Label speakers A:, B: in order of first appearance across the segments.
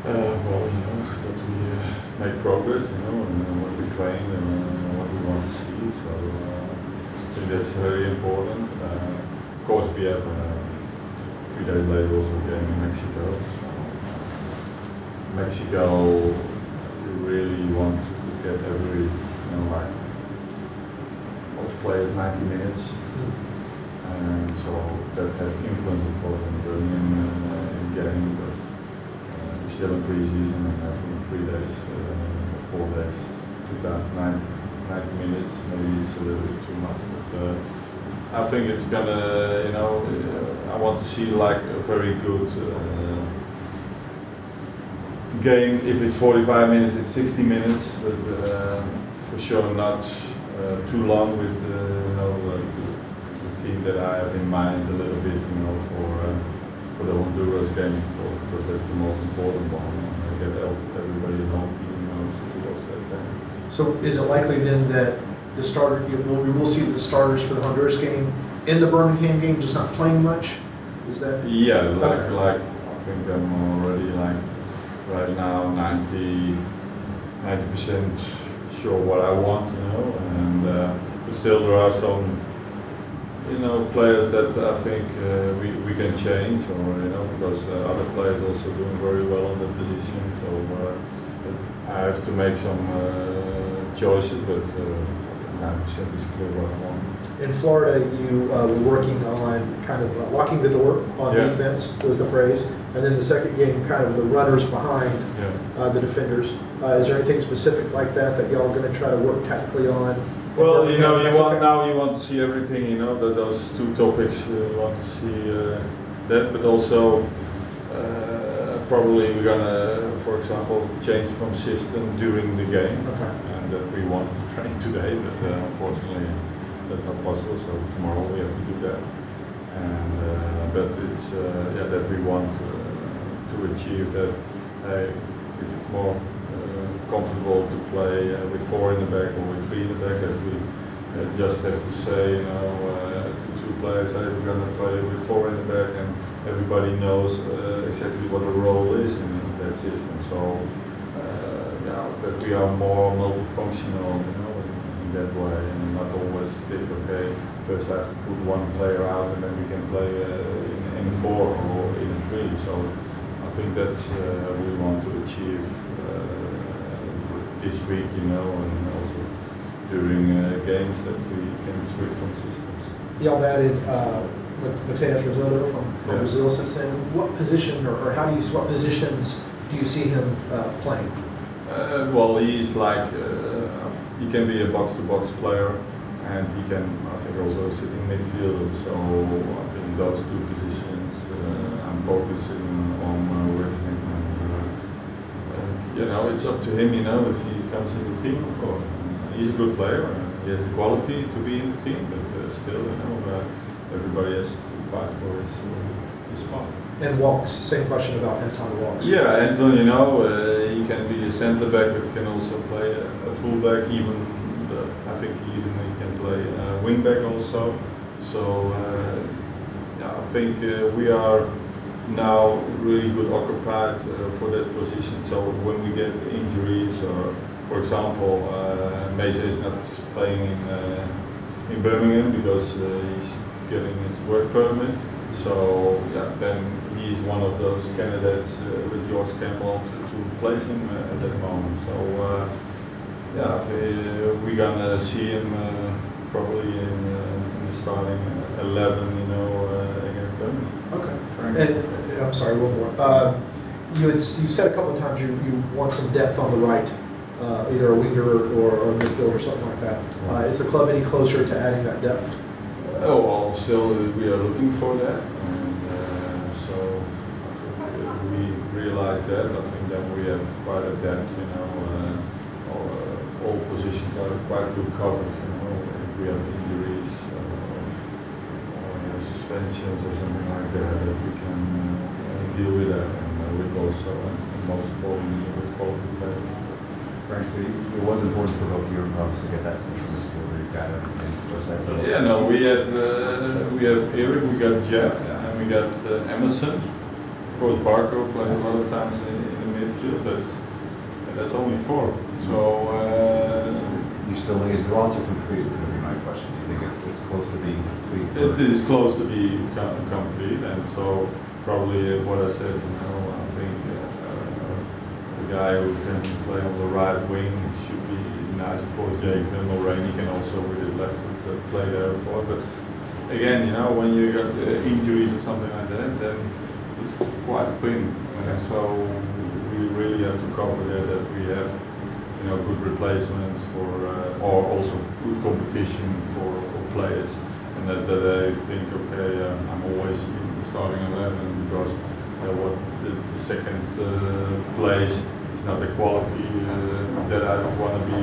A: Well, that we make progress, and what we train and what we want to see. So I think that's very important. Of course, we have 3 days later also a game in Mexico. Mexico, we really want to get every, like most players 90 minutes, and so that has influence, of course, on the Birmingham game because we're still in preseason and I think 3 days, 4 days, 90 minutes, maybe it's a little bit too much, but I think it's gonna, I want to see like a very good game. If it's 45 minutes, it's 60 minutes, but for sure not too long with the team that I have in mind a little bit, for the Honduras game, because that's the most important one. Get everybody healthy, to watch that game.
B: So is it likely then that the starter, we will see the starters for the Honduras game in the Birmingham game, just not playing much? Is that?
A: Yeah, like I think I'm already right now 90% sure what I want, and but still there are some players that I think we can change, or because other players also doing very well in the position. So I have to make some choices, but 90% is clear what I want.
B: In Florida, you were working on kind of locking the door on defense, was the phrase, and then the second game, kind of the runners behind the defenders. Is there anything specific like that y'all are going to try to work tactically on?
A: Well, you want to see everything, those 2 topics, you want to see that, but also probably we're gonna, for example, change from system during the game, and that we want to train today, but unfortunately that's not possible. So tomorrow we have to do that, and but it's that we want to achieve that. If it's more comfortable to play with 4 in the back or with 3 in the back, that we just have to say, to 2 players, hey, we're going to play with 4 in the back, and everybody knows exactly what the role is in that system. So that we are more multifunctional, in that way, and not always think, okay, first I have to put 1 player out and then we can play in 4 or in 3. So I think that's we want to achieve this week, and also during games that we can switch from systems.
B: Y'all added Matheus Rossetto from Brazil since then. What position, or what positions do you see him playing?
A: Well, he's like he can be a box-to-box player, and he can, I think, also sit in midfield. So I think those 2 positions I'm focusing on working. It's up to him, if he comes in the team, of course. He's a good player, he has the quality to be in the team, but still, everybody has to fight for his spot.
B: And Walks, same question about Anton Walks.
A: Yeah, Anton, he can be a centre back, but can also play a full back, even, I think he can play a wing back also. So, I think we are now really good occupied for that position. So when we get injuries, or for example, Matheus is not playing in Birmingham because he's getting his work permit. So then he's one of those candidates with George Campbell to replace him at that moment. So we're gonna see him probably in the starting 11, against Birmingham.
B: Okay. And, I'm sorry, one more. You said a couple of times you want some depth on the right, either a winger or a midfield or something like that. Is the club any closer to adding that depth?
A: Well, still we are looking for that, and so I think we realize that. I think that we have quite a depth, all positions are quite good covered. If we have injuries or suspensions or something like that we can deal with that, and we've also, most importantly, with quality players.
C: Frank, so it was important for both your clubs to get that central midfielder. You got everything. Rossetto.
A: Yeah, no, we have Eric, we got Jeff, and we got Emerson. Of course, Barco plays a lot of times in the midfield, but that's only 4. So
C: You still is the roster complete? Is going to be my question. Do you think it's close to being complete?
A: it is close to be complete, and so probably what I said, you know, I think the guy who can play on the right wing should be nice. Of course, Jake Mulroney can also with his left foot play there, but again, you know, when you got injuries or something like that, then it's quite thin. And so we really have to cover there that we have, you know, good replacements for, or also good competition for players, and that I think, okay, I'm always in the starting 11 because what the second place is not the quality that I want to be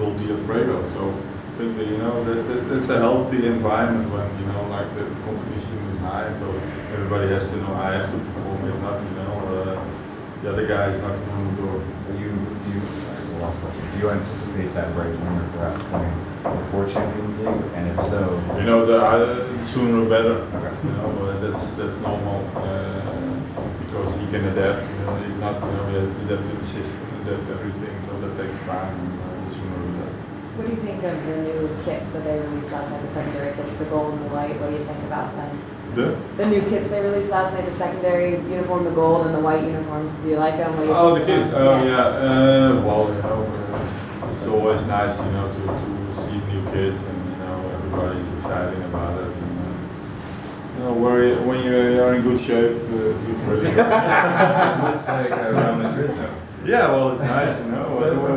A: will be afraid of. So I think that, you know, that's a healthy environment when, you know, like the competition is high, so everybody has to know I have to perform. If not, you know, the other guy is knocking on the door.
C: Last question. Do you anticipate that right winger perhaps playing before Champions League? And if so,
A: you know, the sooner the better.
C: Okay.
A: You know, that's normal because he can adapt. You know, if not, you know, he has to adapt to the system, adapt everything. So that takes time. And the sooner the better.
D: What do you think of the new kits that they released last night, the secondary kits, the gold and the white? What do you think about them? The new kits they released last night, the secondary uniform, the gold and the white uniforms. Do you like them? What do you
A: Oh,
D: think
A: the kids.
D: about them?
A: Oh, yeah. Well, you know, it's always nice, you know, to see new kids, and you know, everybody's excited about it. And, you know, when you are in good shape, it's really good.
C: looks like Real Madrid though.
A: Yeah, well, it's nice, you know,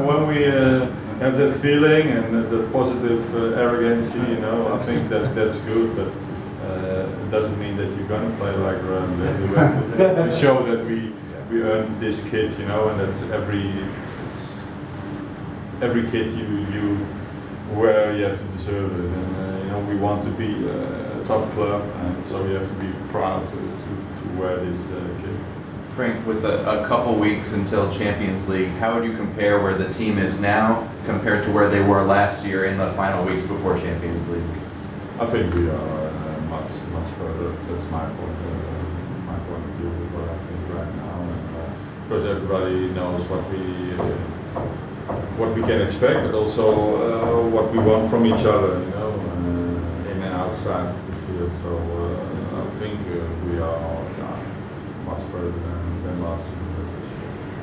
A: when we have that feeling and the positive arrogancy, you know, I think that's good, but it doesn't mean that you're going to play like Real Madrid. You have to show that we earned this kit, you know, and that's every kit you wear, you have to deserve it, and you know, we want to be a top club, and so you have to be proud to wear this kit.
E: Frank, with a couple weeks until Champions League, how would you compare where the team is now compared to where they were last year in the final weeks before Champions League?
A: I think we are much further. That's my point of view. What I think right now, and because everybody knows what we can expect, but also what we want from each other, you know, in and outside the field. So I think we are much further than last season.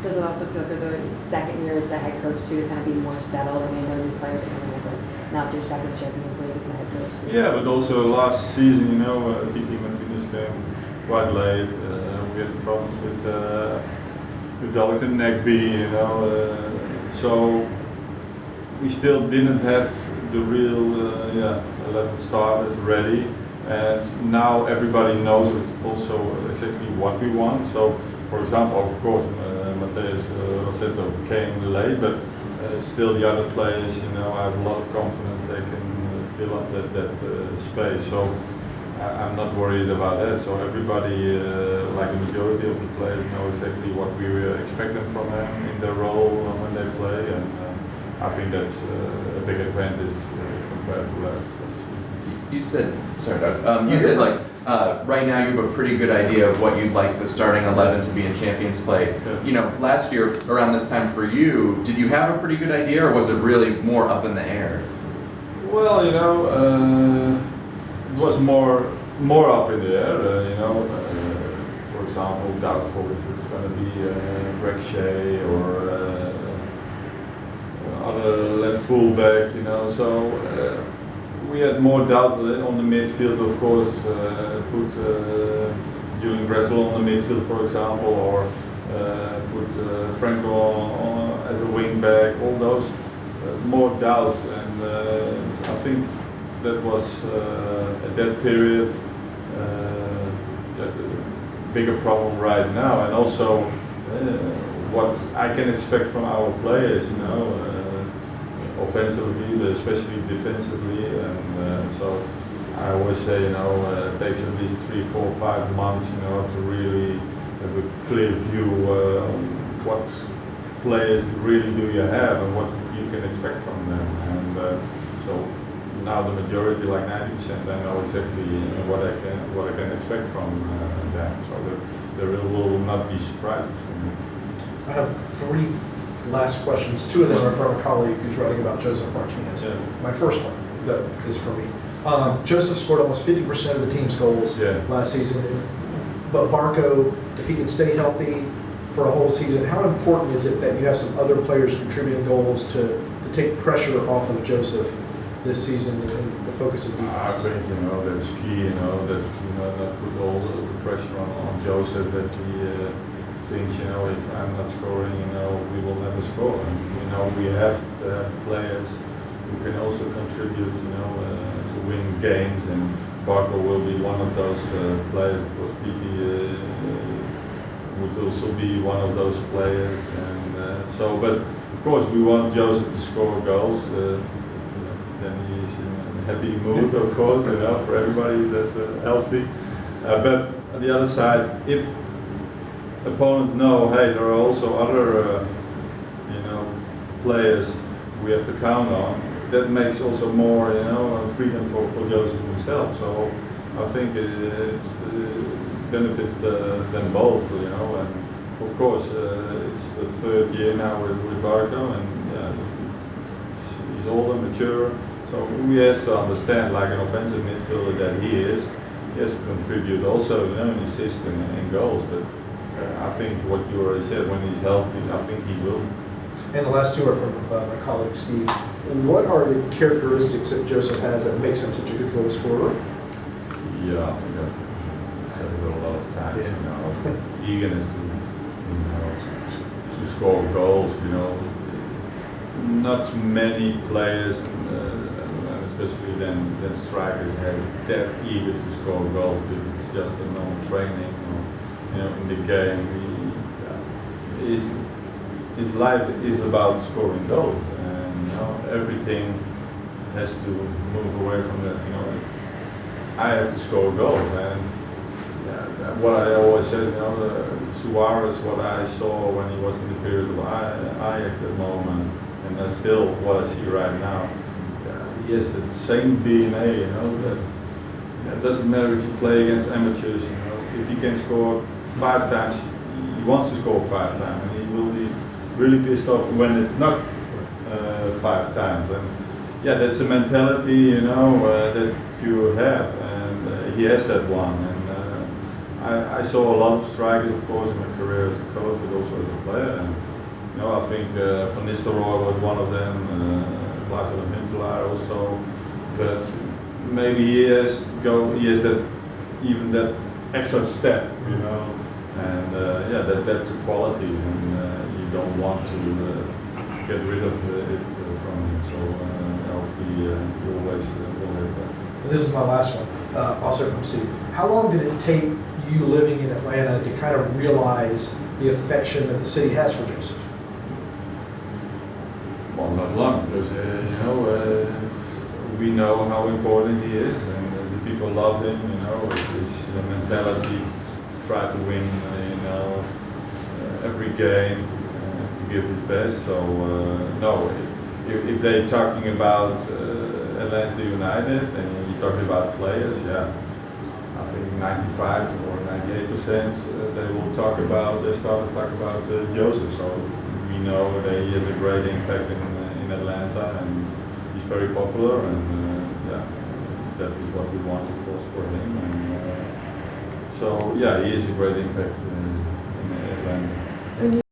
D: Does it also feel good the second year as the head coach too, to kind of be more settled? I mean, I know new players are coming in, but now it's your second Champions League as the head coach too.
A: Yeah, but also last season, you know, Kiki Martinez came quite late. We had problems with Darlington Nagby, you know, so we still didn't have the real 11 starters ready. And now everybody knows also exactly what we want. So, for example, of course, Matheus Rossetto came late, but still the other players, you know, I have a lot of confidence they can fill up that space. So I'm not worried about that. So everybody, like the majority of the players, know exactly what we expect them from them in their role when they play, and I think that's a big advantage compared to last season.
E: You said, sorry Doug, you said like right now you have a pretty good idea of what you'd like the starting 11 to be in Champions play.
A: Yeah.
E: You know, last year around this time for you, did you have a pretty good idea or was it really more up in the air?
A: Well, you know, it was more up in the air. You know, for example, doubtful if it's going to be Greg Shea or other left fullback. You know, so we had more doubt on the midfield. Of course, put Julian Gressel on the midfield, for example, or put Franco on as a wing back. All those more doubts, and I think that was at that period a bigger problem right now, and also what I can expect from our players, you know, offensively, but especially defensively, and so I always say, you know, it takes at least 3, 4, 5 months, you know, to really have a clear view what players really do you have and what you can expect from them, and so now the majority, like 90%, I know exactly what I can expect from them, so there will not be surprises for me.
B: I have 3 last questions. 2 of them are from a colleague who's writing about Joseph Martinez.
A: Yeah.
B: My first one that is for me. Joseph scored almost 50% of the team's goals last season. But Barco, if he can stay healthy for a whole season, how important is it that you have some other players contributing goals to take pressure off of Joseph this season and the focus of
A: I
B: defense?
A: think, that's key, that, not put all the pressure on Joseph that he thinks, if I'm not scoring, we will never score. And, we have to have players who can also contribute, to win games, and Barco will be one of those players. Of course, Pete would also be one of those players, and but of course we want Joseph to score goals. Then he's in a happy mood, of course, for everybody that's healthy. But on the other side, if opponent know, hey, there are also other, players we have to count on, that makes also more, freedom for Joseph himself. So I think it benefits them both, and of course it's the 3rd year now with Barco, and he's older, mature, so we have to understand, like an offensive midfielder that he has to contribute also, in assists and goals, but I think what you already said, when he's healthy, I think he will.
B: And the last 2 are from my colleague Steve. What are the characteristics that Joseph has that makes him such a good goal scorer?
A: Yeah, I think I've said it a lot of times, eagerness to score goals, not many players, especially then strikers, has that eager to score goals. If it's just a normal training, in the game, his life is about scoring goals, and everything has to move away from that. I have to score goals, and what I always said, Suarez, what I saw when he was in the period of Ajax at that moment, and that's still what I see right now. He has that same DNA, that it doesn't matter if you play against amateurs, if he can score 5 times, he wants to score 5 times, and he will be really pissed off when it's not 5 times. And that's a mentality, that you have, and he has that one. And I saw a lot of strikers, of course, in my career as a coach, but also as a player. And I think Van Nistelrooy was one of them, Lasse Huntelaar also. But maybe he has that extra step, and that's a quality, and you don't want to get rid of it from him. So hopefully you always will have that.
B: And this is my last one, also from Steve. How long did it take you living in Atlanta to kind of realize the affection that the city has for Joseph?
A: Well, not long, because we know how important he is, and the people love him. His mentality, try to win, every game, to give his best. So no, if they're talking about Atlanta United and you're talking about players, I think 95 or 98% they will talk about. They start to talk about Joseph. So we know that he has a great impact in Atlanta, and he's very popular, and that is what we want, of course, for him. And so he is a great impact in Atlanta.